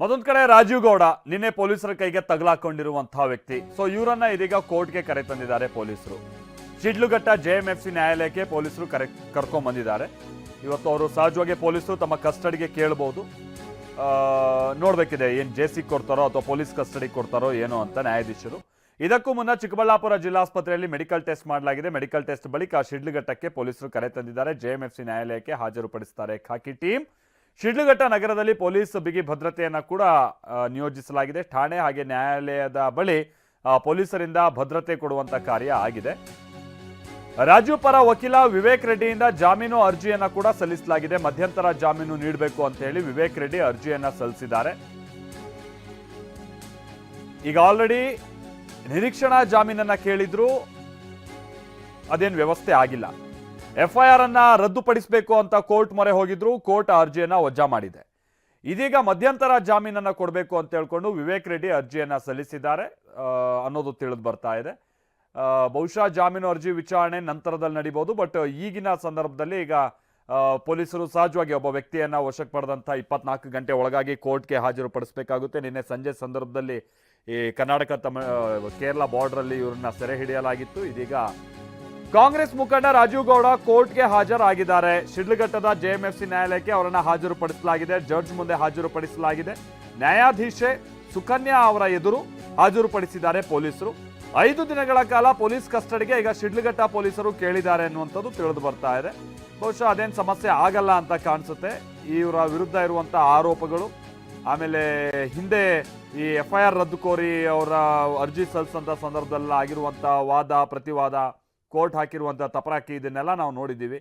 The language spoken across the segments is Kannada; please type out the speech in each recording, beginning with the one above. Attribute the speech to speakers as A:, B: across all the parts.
A: ಮತ್ತೊಂದು ಕಡೆ ರಾಜೀವ್ ಗೌಡ ನಿನ್ನೆ ಪೊಲೀಸರ ಕೈಗೆ ತಗಲಾಕೊಂಡಿರುವಂತಹ ವ್ಯಕ್ತಿ. ಸೊ ಇವರನ್ನ ಇದೀಗ ಕೋರ್ಟ್ಗೆ ಕರೆ ತಂದಿದ್ದಾರೆ ಪೊಲೀಸರು. ಶಿಡ್ಲಘಟ್ಟ ಜೆಎಂಎಫ್ಸಿ ನ್ಯಾಯಾಲಯಕ್ಕೆ ಪೊಲೀಸರು ಕರ್ಕೊಂಡ್ ಬಂದಿದ್ದಾರೆ. ಇವತ್ತು ಅವರು ಸಹಜವಾಗಿ ಪೊಲೀಸರು ತಮ್ಮ ಕಸ್ಟಡಿಗೆ ಕೇಳಬಹುದು. ನೋಡ್ಬೇಕಿದೆ ಏನ್ ಜೆಸಿ ಕೊಡ್ತಾರೋ ಅಥವಾ ಪೊಲೀಸ್ ಕಸ್ಟಡಿ ಕೊಡ್ತಾರೋ ಏನೋ ಅಂತ ನ್ಯಾಯಾಧೀಶರು. ಇದಕ್ಕೂ ಮುನ್ನ ಚಿಕ್ಕಬಳ್ಳಾಪುರ ಜಿಲ್ಲಾಸ್ಪತ್ರೆಯಲ್ಲಿ ಮೆಡಿಕಲ್ ಟೆಸ್ಟ್ ಮಾಡಲಾಗಿದೆ. ಮೆಡಿಕಲ್ ಟೆಸ್ಟ್ ಬಳಿಕ ಶಿಡ್ಲಘಟ್ಟಕ್ಕೆ ಪೊಲೀಸರು ಕರೆ ತಂದಿದ್ದಾರೆ. ಜೆಎಂಎಫ್ಸಿ ನ್ಯಾಯಾಲಯಕ್ಕೆ ಹಾಜರುಪಡಿಸುತ್ತಾರೆ ಖಾಕಿ ಟೀಮ್. ಶಿಡ್ಲಘಟ್ಟ ನಗರದಲ್ಲಿ ಪೊಲೀಸ್ ಬಿಗಿ ಭದ್ರತೆಯನ್ನು ಕೂಡ ನಿಯೋಜಿಸಲಾಗಿದೆ. ಠಾಣೆ ಹಾಗೆ ನ್ಯಾಯಾಲಯದ ಬಳಿ ಪೊಲೀಸರಿಂದ ಭದ್ರತೆ ಕೊಡುವಂತ ಕಾರ್ಯ ಆಗಿದೆ. ರಾಜೀವ್ ಪರ ವಕೀಲ ವಿವೇಕ್ ರೆಡ್ಡಿಯಿಂದ ಜಾಮೀನು ಅರ್ಜಿಯನ್ನ ಕೂಡ ಸಲ್ಲಿಸಲಾಗಿದೆ. ಮಧ್ಯಂತರ ಜಾಮೀನು ನೀಡಬೇಕು ಅಂತ ಹೇಳಿ ವಿವೇಕ್ ರೆಡ್ಡಿ ಅರ್ಜಿಯನ್ನ ಸಲ್ಲಿಸಿದ್ದಾರೆ. ಈಗ ಆಲ್ರೆಡಿ ನಿರೀಕ್ಷಣಾ ಜಾಮೀನನ್ನ ಕೇಳಿದ್ರು, ಅದೇನು ವ್ಯವಸ್ಥೆ ಆಗಿಲ್ಲ. ಎಫ್ಐಆರ್ ಅನ್ನ ರದ್ದುಪಡಿಸಬೇಕು ಅಂತ ಕೋರ್ಟ್ ಮೊರೆ ಹೋಗಿದ್ರು, ಕೋರ್ಟ್ ಅರ್ಜಿಯನ್ನ ವಜಾ ಮಾಡಿದೆ. ಇದೀಗ ಮಧ್ಯಂತರ ಜಾಮೀನನ್ನ ಕೊಡಬೇಕು ಅಂತ ಹೇಳ್ಕೊಂಡು ವಿವೇಕ್ ರೆಡ್ಡಿ ಅರ್ಜಿಯನ್ನ ಸಲ್ಲಿಸಿದ್ದಾರೆ ಅನ್ನೋದು ತಿಳಿದು ಬರ್ತಾ ಇದೆ. ಬಹುಶಃ ಜಾಮೀನು ಅರ್ಜಿ ವಿಚಾರಣೆ ನಂತರದಲ್ಲಿ ನಡೀಬಹುದು. ಬಟ್ ಈಗಿನ ಸಂದರ್ಭದಲ್ಲಿ ಈಗ ಪೊಲೀಸರು ಸಹಜವಾಗಿ ಒಬ್ಬ ವ್ಯಕ್ತಿಯನ್ನ ವಶಕ್ಕೆ ಪಡೆದಂತ 24 ಗಂಟೆ ಒಳಗಾಗಿ ಕೋರ್ಟ್ಗೆ ಹಾಜರುಪಡಿಸಬೇಕಾಗುತ್ತೆ. ನಿನ್ನೆ ಸಂಜೆ ಸಂದರ್ಭದಲ್ಲಿ ಈ ಕರ್ನಾಟಕ ಕೇರಳ ಬಾರ್ಡರ್ ಅಲ್ಲಿ ಇವರನ್ನ ಸೆರೆ ಹಿಡಿಯಲಾಗಿತ್ತು. ಇದೀಗ ಕಾಂಗ್ರೆಸ್ ಮುಖಂಡ ರಾಜೀವ್ ಗೌಡ ಕೋರ್ಟ್ಗೆ ಹಾಜರಾಗಿದ್ದಾರೆ. ಶಿಡ್ಲಘಟ್ಟದ ಜೆಎಂಎಫ್ಸಿ ನ್ಯಾಯಾಲಯಕ್ಕೆ ಅವರನ್ನ ಹಾಜರುಪಡಿಸಲಾಗಿದೆ. ಜಡ್ಜ್ ಮುಂದೆ ಹಾಜರುಪಡಿಸಲಾಗಿದೆ. ನ್ಯಾಯಾಧೀಶೆ ಸುಕನ್ಯಾ ಅವರ ಎದುರು ಹಾಜರುಪಡಿಸಿದ್ದಾರೆ ಪೊಲೀಸರು. 5 ದಿನಗಳ ಕಾಲ ಪೊಲೀಸ್ ಕಸ್ಟಡಿಗೆ ಈಗ ಶಿಡ್ಲಘಟ್ಟ ಪೊಲೀಸರು ಕೇಳಿದ್ದಾರೆ ಅನ್ನುವಂಥದ್ದು ತಿಳಿದು ಬರ್ತಾ ಇದೆ. ಬಹುಶಃ ಅದೇನು ಸಮಸ್ಯೆ ಆಗಲ್ಲ ಅಂತ ಕಾಣಿಸುತ್ತೆ. ಇವರ ವಿರುದ್ಧ ಇರುವಂತಹ ಆರೋಪಗಳು, ಆಮೇಲೆ ಹಿಂದೆ ಈ ಎಫ್ಐಆರ್ ರದ್ದು ಕೋರಿ ಅವರ ಅರ್ಜಿ ಸಲ್ಲಿಸಂತ ಸಂದರ್ಭದಲ್ಲಿ ಆಗಿರುವಂತ ವಾದ ಪ್ರತಿವಾದ, ಕೋರ್ಟ್ ಹಾಕಿರುವಂತ ತಪರಾಕಿ, ಇದನ್ನೆಲ್ಲ ನಾವು ನೋಡಿದ್ದೀವಿ.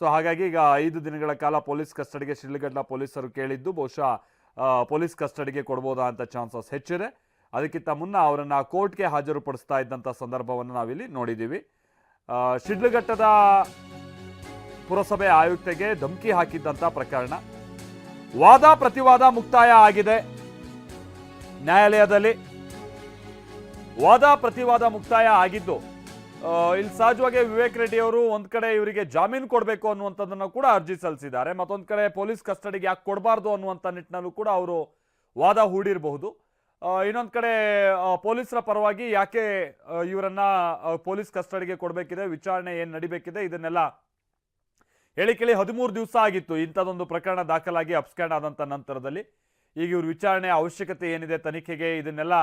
A: ಸೊ ಹಾಗಾಗಿ ಈಗ 5 ದಿನಗಳ ಕಾಲ ಪೊಲೀಸ್ ಕಸ್ಟಡಿಗೆ ಶಿಡ್ಲಘಟ್ಟ ಪೊಲೀಸರು ಕೇಳಿದ್ದು ಬಹುಶಃ ಪೊಲೀಸ್ ಕಸ್ಟಡಿಗೆ ಕೊಡ್ಬೋದಾ ಅಂತ ಚಾನ್ಸಸ್ ಹೆಚ್ಚಿದೆ. ಅದಕ್ಕಿಂತ ಮುನ್ನ ಅವರನ್ನ ಕೋರ್ಟ್ಗೆ ಹಾಜರುಪಡಿಸ್ತಾ ಇದ್ದಂಥ ಸಂದರ್ಭವನ್ನು ನಾವಿಲ್ಲಿ ನೋಡಿದ್ದೀವಿ. ಶಿಡ್ಲಘಟ್ಟದ ಪುರಸಭೆ ಆಯುಕ್ತೆಗೆ ಧಮಕಿ ಹಾಕಿದ್ದಂಥ ಪ್ರಕರಣ, ವಾದ ಪ್ರತಿವಾದ ಮುಕ್ತಾಯ ಆಗಿದೆ ನ್ಯಾಯಾಲಯದಲ್ಲಿ. ವಾದ ಪ್ರತಿವಾದ ಮುಕ್ತಾಯ ಆಗಿದ್ದು ಇಲ್ಲಿ ಸಹಜವಾಗಿ ವಿವೇಕ್ ರೆಡ್ಡಿ ಅವರು ಒಂದ್ ಕಡೆ ಇವರಿಗೆ ಜಾಮೀನು ಕೊಡಬೇಕು ಅನ್ನುವಂಥದ್ದನ್ನು ಕೂಡ ಅರ್ಜಿ ಸಲ್ಲಿಸಿದ್ದಾರೆ. ಮತ್ತೊಂದು ಕಡೆ ಪೊಲೀಸ್ ಕಸ್ಟಡಿಗೆ ಯಾಕೆ ಕೊಡಬಾರ್ದು ಅನ್ನುವಂಥ ನಿಟ್ಟಿನಲ್ಲೂ ಕೂಡ ಅವರು ವಾದ ಹೂಡಿರಬಹುದು. ಇನ್ನೊಂದು ಕಡೆ ಪೊಲೀಸರ ಪರವಾಗಿ ಯಾಕೆ ಇವರನ್ನ ಪೊಲೀಸ್ ಕಸ್ಟಡಿಗೆ ಕೊಡಬೇಕಿದೆ, ವಿಚಾರಣೆ ಏನು ನಡಿಬೇಕಿದೆ, ಇದನ್ನೆಲ್ಲ ಹೇಳಿ ಕೇಳಿ 13 ದಿವಸ ಆಗಿತ್ತು ಇಂಥದ್ದೊಂದು ಪ್ರಕರಣ ದಾಖಲಾಗಿ ಅಬ್ಸ್ಕ್ಯಾಂಡ್ ಆದಂಥ ನಂತರದಲ್ಲಿ. ಈಗ ಇವ್ರ ವಿಚಾರಣೆ ಅವಶ್ಯಕತೆ ಏನಿದೆ ತನಿಖೆಗೆ, ಇದನ್ನೆಲ್ಲ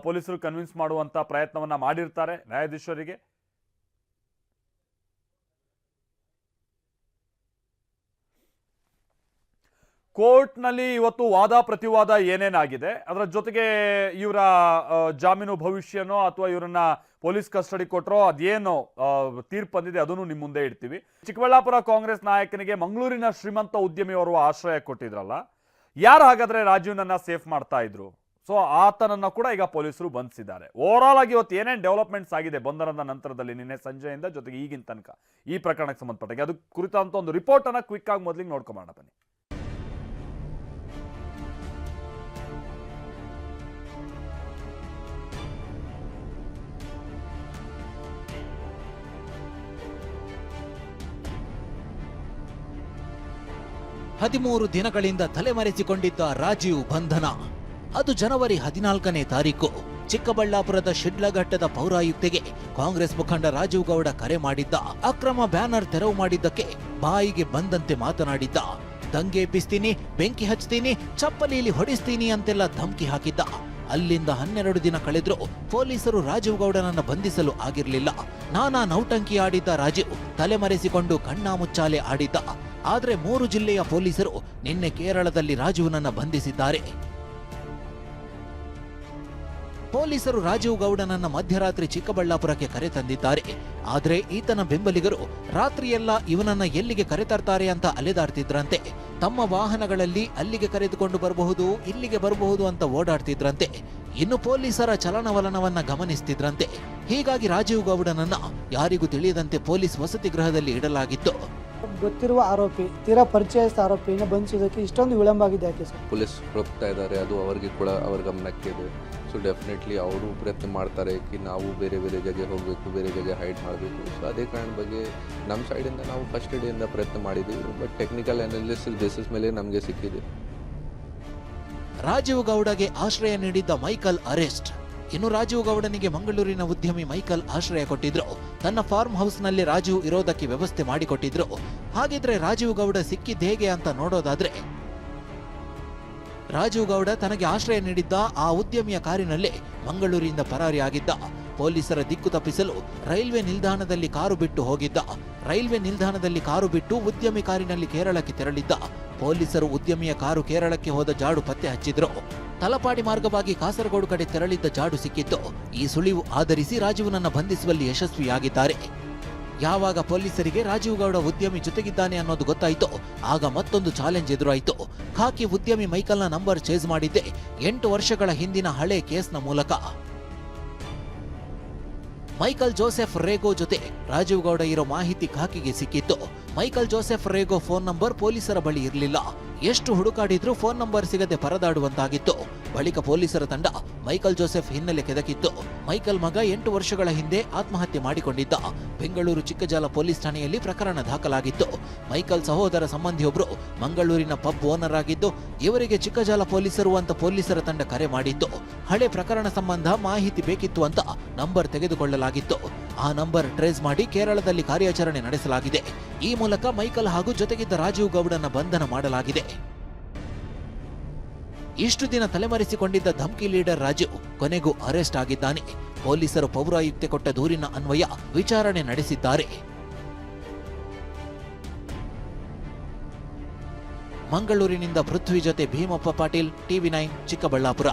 A: ಪೊಲೀಸರು ಕನ್ವಿನ್ಸ್ ಮಾಡುವಂಥ ಪ್ರಯತ್ನವನ್ನ ಮಾಡಿರ್ತಾರೆ ನ್ಯಾಯಾಧೀಶರಿಗೆ. ಕೋರ್ಟ್ನಲ್ಲಿ ಇವತ್ತು ವಾದ ಪ್ರತಿವಾದ ಏನೇನಾಗಿದೆ, ಅದರ ಜೊತೆಗೆ ಇವರ ಜಾಮೀನು ಭವಿಷ್ಯನೋ ಅಥವಾ ಇವರನ್ನ ಪೊಲೀಸ್ ಕಸ್ಟಡಿ ಕೊಟ್ಟರೋ ಅದೇನೋ ತೀರ್ಪು ಬಂದಿದೆ, ಅದನ್ನು ನಿಮ್ಮ ಮುಂದೆ ಇಡ್ತೀವಿ. ಚಿಕ್ಕಬಳ್ಳಾಪುರ ಕಾಂಗ್ರೆಸ್ ನಾಯಕನಿಗೆ ಮಂಗಳೂರಿನ ಶ್ರೀಮಂತ ಉದ್ಯಮಿಯವರು ಆಶ್ರಯ ಕೊಟ್ಟಿದ್ರಲ್ಲ, ಯಾರು ಹಾಗಾದ್ರೆ ರಾಜೀವ್ನನ್ನ ಸೇಫ್ ಮಾಡ್ತಾ ಇದ್ರು? ಸೊ ಆತನನ್ನ ಕೂಡ ಈಗ ಪೊಲೀಸರು ಬಂಧಿಸಿದ್ದಾರೆ. ಓವರ್ ಆಲ್ ಆಗಿ ಇವತ್ತು ಏನೇನು ಡೆವಲಪ್ಮೆಂಟ್ಸ್ ಆಗಿದೆ ಬಂಧನದ ನಂತರದಲ್ಲಿ ನಿನ್ನೆ ಸಂಜೆಯಿಂದ ಜೊತೆಗೆ ಈಗಿನ ತನಕ ಈ ಪ್ರಕರಣಕ್ಕೆ ಸಂಬಂಧಪಟ್ಟಾಗೆ ಅದು ಕುರಿತಂತ ಒಂದು ರಿಪೋರ್ಟ್ ಅನ್ನ ಕ್ವಿಕ್ ಆಗಿ ಮೊದಲಿಗೆ ನೋಡ್ಕೊಂಬೋಣ ಬನ್ನಿ.
B: ಹದಿಮೂರು ದಿನಗಳಿಂದ ತಲೆಮರೆಸಿಕೊಂಡಿದ್ದ ರಾಜೀವ್ ಬಂಧನ. ಅದು ಜನವರಿ 14ನೇ ತಾರೀಕು. ಚಿಕ್ಕಬಳ್ಳಾಪುರದ ಶಿಡ್ಲಘಟ್ಟದ ಪೌರಾಯುಕ್ತೆಗೆ ಕಾಂಗ್ರೆಸ್ ಮುಖಂಡ ರಾಜೀವ್ ಗೌಡ ಕರೆ ಮಾಡಿದ್ದ. ಅಕ್ರಮ ಬ್ಯಾನರ್ ತೆರವು ಮಾಡಿದ್ದಕ್ಕೆ ಬಾಯಿಗೆ ಬಂದಂತೆ ಮಾತನಾಡಿದ್ದ. ದಂಗೆ ಎಬ್ಬಿಸ್ತೀನಿ, ಬೆಂಕಿ ಹಚ್ತೀನಿ, ಚಪ್ಪಲಿಯಲ್ಲಿ ಹೊಡಿಸ್ತೀನಿ ಅಂತೆಲ್ಲ ಧಮಕಿ ಹಾಕಿದ್ದ. ಅಲ್ಲಿಂದ 12 ದಿನ ಕಳೆದ್ರು ಪೊಲೀಸರು ರಾಜೀವ್ ಗೌಡನನ್ನ ಬಂಧಿಸಲು ಆಗಿರಲಿಲ್ಲ. ನಾನಾ ನೌಟಂಕಿ ಆಡಿದ್ದ ರಾಜೀವ್ ತಲೆಮರೆಸಿಕೊಂಡು ಕಣ್ಣಾಮುಚ್ಚಾಲೆ ಆಡಿದ್ದ. ಆದ್ರೆ 3 ಜಿಲ್ಲೆಯ ಪೊಲೀಸರು ನಿನ್ನೆ ಕೇರಳದಲ್ಲಿ ರಾಜೀವ್ನನ್ನ ಬಂಧಿಸಿದ್ದಾರೆ. ಪೊಲೀಸರು ರಾಜೀವ್ ಗೌಡನನ್ನ ಮಧ್ಯರಾತ್ರಿ ಚಿಕ್ಕಬಳ್ಳಾಪುರಕ್ಕೆ ಕರೆ ತಂದಿದ್ದಾರೆ. ಆದ್ರೆ ಈತನ ಬೆಂಬಲಿಗರು ರಾತ್ರಿಯೆಲ್ಲ ಇವನನ್ನ ಎಲ್ಲಿಗೆ ಕರೆತರ್ತಾರೆ ಅಂತ ಅಲೆದಾಡ್ತಿದ್ರಂತೆ. ತಮ್ಮ ವಾಹನಗಳಲ್ಲಿ ಅಲ್ಲಿಗೆ ಕರೆದುಕೊಂಡು ಬರಬಹುದು, ಇಲ್ಲಿಗೆ ಬರಬಹುದು ಅಂತ ಓಡಾಡ್ತಿದ್ರಂತೆ. ಇನ್ನು ಪೊಲೀಸರ ಚಲನವಲನವನ್ನ ಗಮನಿಸ್ತಿದ್ರಂತೆ. ಹೀಗಾಗಿ ರಾಜೀವ್ ಗೌಡನನ್ನ ಯಾರಿಗೂ ತಿಳಿಯದಂತೆ ಪೊಲೀಸ್ ವಸತಿ ಗೃಹದಲ್ಲಿ ಇಡಲಾಗಿತ್ತು.
C: ಗೊತ್ತಿರುವ ಆರೋಪಿ, ತೀರಾ ಪರಿಚಯಸ್ಥ ಆರೋಪಿಯನ್ನು ಬಂಧಿಸೋದಕ್ಕೆ ಇಷ್ಟೊಂದು ವಿಳಂಬ ಆಗಿದೆ ಯಾಕೆ ಸರ್?
D: ಪೊಲೀಸ್ ಹುಡುಕ್ತಾ ಇದ್ದಾರೆ, ಅದು ಅವರಿಗೆ ಕೂಡ ಅವರ ಗಮನಕ್ಕೆ ಇದೆ. ಸೊ ಡೆಫಿನೆಟ್ಲಿ ಅವರು ಪ್ರಯತ್ನ ಮಾಡ್ತಾರೆ ಕಿ ನಾವು ಬೇರೆ ಬೇರೆ ಜಾಗ ಹೋಗಬೇಕು, ಬೇರೆ ಜಾಗ ಹೈಡ್ ಮಾಡಬೇಕು. ಸೊ ಅದೇ ಕಾರಣ ಬಗ್ಗೆ ನಮ್ಮ ಸೈಡಿಂದ ನಾವು ಕಸ್ಟಡಿಯಿಂದ ಪ್ರಯತ್ನ ಮಾಡಿದ್ದೀವಿ. ಬಟ್ ಟೆಕ್ನಿಕಲ್ ಅನಾಲಿಸಿಸ್ ಬೇಸಿಸ್ ಮೇಲೆ ನಮಗೆ ಸಿಕ್ಕಿದೆ.
B: ರಾಜೀವ್ ಗೌಡಗೆ ಆಶ್ರಯ ನೀಡಿದ್ದ ಮೈಕಲ್ ಅರೆಸ್ಟ್. ಇನ್ನು ರಾಜೀವ್ ಗೌಡನಿಗೆ ಮಂಗಳೂರಿನ ಉದ್ಯಮಿ ಮೈಕಲ್ ಆಶ್ರಯ ಕೊಟ್ಟಿದ್ರು. ತನ್ನ ಫಾರ್ಮ್ ಹೌಸ್ನಲ್ಲಿ ರಾಜೀವ್ ಇರೋದಕ್ಕೆ ವ್ಯವಸ್ಥೆ ಮಾಡಿಕೊಟ್ಟಿದ್ರು. ಹಾಗಿದ್ರೆ ರಾಜೀವ್ ಗೌಡ ಸಿಕ್ಕಿದ್ ಹೇಗೆ ಅಂತ ನೋಡೋದಾದ್ರೆ, ರಾಜೀವ್ ಗೌಡ ತನಗೆ ಆಶ್ರಯ ನೀಡಿದ್ದ ಆ ಉದ್ಯಮಿಯ ಕಾರಿನಲ್ಲೇ ಮಂಗಳೂರಿನಿಂದ ಪರಾರಿಯಾಗಿದ್ದ. ಪೊಲೀಸರ ದಿಕ್ಕು ತಪ್ಪಿಸಲು ರೈಲ್ವೆ ನಿಲ್ದಾಣದಲ್ಲಿ ಕಾರು ಬಿಟ್ಟು ಹೋಗಿದ್ದ. ರೈಲ್ವೆ ನಿಲ್ದಾಣದಲ್ಲಿ ಕಾರು ಬಿಟ್ಟು ಉದ್ಯಮಿ ಕಾರಿನಲ್ಲಿ ಕೇರಳಕ್ಕೆ ತೆರಳಿದ್ದ. ಪೊಲೀಸರು ಉದ್ಯಮಿಯ ಕಾರು ಕೇರಳಕ್ಕೆ ಹೋದ ಜಾಡು ಪತ್ತೆ ಹಚ್ಚಿದ್ರು. ತಲಪಾಡಿ ಮಾರ್ಗವಾಗಿ ಕಾಸರಗೋಡು ಕಡೆ ತೆರಳಿದ್ದ ಜಾಡು ಸಿಕ್ಕಿತ್ತು. ಈ ಸುಳಿವು ಆಧರಿಸಿ ರಾಜೀವ್ನನ್ನ ಬಂಧಿಸುವಲ್ಲಿ ಯಶಸ್ವಿಯಾಗಿದ್ದಾರೆ. ಯಾವಾಗ ಪೊಲೀಸರಿಗೆ ರಾಜೀವ್ ಗೌಡ ಉದ್ಯಮಿ ಜೊತೆಗಿದ್ದಾನೆ ಅನ್ನೋದು ಗೊತ್ತಾಯಿತು, ಆಗ ಮತ್ತೊಂದು ಚಾಲೆಂಜ್ ಎದುರಾಯಿತು. ಖಾಕಿ ಉದ್ಯಮಿ ಮೈಕಲ್ನ ನಂಬರ್ ಚೇಸ್ ಮಾಡಿದ್ದೆ 8 ವರ್ಷಗಳ ಹಿಂದಿನ ಹಳೆ ಕೇಸ್ನ ಮೂಲಕ. ಮೈಕಲ್ ಜೋಸೆಫ್ ರೇಗೋ ಜೊತೆ ರಾಜೀವ್ ಗೌಡ ಇರೋ ಮಾಹಿತಿ ಖಾಕಿಗೆ ಸಿಕ್ಕಿತ್ತು. Michael Joseph Rego phone number ಪೊಲೀಸರ ಬಳಿ ಇರಲಿಲ್ಲ. ಎಷ್ಟು ಹುಡುಕಾಡಿದ್ರೂ ಫೋನ್ ನಂಬರ್ ಸಿಗದೆ ಪರದಾಡುವಂತಾಗಿತ್ತು. ಬಳಿಕ ಪೊಲೀಸರ ತಂಡ ಮೈಕಲ್ ಜೋಸೆಫ್ ಹಿನ್ನೆಲೆ ಕೆದಕಿತ್ತು. ಮೈಕಲ್ ಮಗ 8 ವರ್ಷಗಳ ಹಿಂದೆ ಆತ್ಮಹತ್ಯೆ ಮಾಡಿಕೊಂಡಿದ್ದ. ಬೆಂಗಳೂರು ಚಿಕ್ಕಜಾಲ ಪೊಲೀಸ್ ಠಾಣೆಯಲ್ಲಿ ಪ್ರಕರಣ ದಾಖಲಾಗಿತ್ತು. ಮೈಕಲ್ ಸಹೋದರ ಸಂಬಂಧಿಯೊಬ್ಬರು ಮಂಗಳೂರಿನ ಪಬ್ ಓನರ್ ಆಗಿದ್ದು, ಇವರಿಗೆ ಚಿಕ್ಕಜಾಲ ಪೊಲೀಸರು ಅಂತ ಪೊಲೀಸರ ತಂಡ ಕರೆ ಮಾಡಿತ್ತು. ಹಳೆ ಪ್ರಕರಣ ಸಂಬಂಧ ಮಾಹಿತಿ ಬೇಕಿತ್ತು ಅಂತ ನಂಬರ್ ತೆಗೆದುಕೊಳ್ಳಲಾಗಿತ್ತು. ಆ ನಂಬರ್ ಟ್ರೇಸ್ ಮಾಡಿ ಕೇರಳದಲ್ಲಿ ಕಾರ್ಯಾಚರಣೆ ನಡೆಸಲಾಗಿದೆ. ಈ ಮೂಲಕ ಮೈಕಲ್ ಹಾಗೂ ಜೊತೆಗಿದ್ದ ರಾಜೀವ್ ಗೌಡನ ಬಂಧನ ಮಾಡಲಾಗಿದೆ. ಇಷ್ಟು ದಿನ ತಲೆಮರೆಸಿಕೊಂಡಿದ್ದ ಧಮ್ಕಿ ಲೀಡರ್ ರಾಜೀವ್ ಕೊನೆಗೂ ಅರೆಸ್ಟ್ ಆಗಿದ್ದಾನೆ. ಪೊಲೀಸರು ಪೌರಾಯುಕ್ತೆ ಕೊಟ್ಟ ದೂರಿನ ಅನ್ವಯ ವಿಚಾರಣೆ ನಡೆಸಿದ್ದಾರೆ. ಮಂಗಳೂರಿನಿಂದ ಪೃಥ್ವಿ ಜೊತೆ ಭೀಮಪ್ಪ ಪಾಟೀಲ್, TV9 ಚಿಕ್ಕಬಳ್ಳಾಪುರ.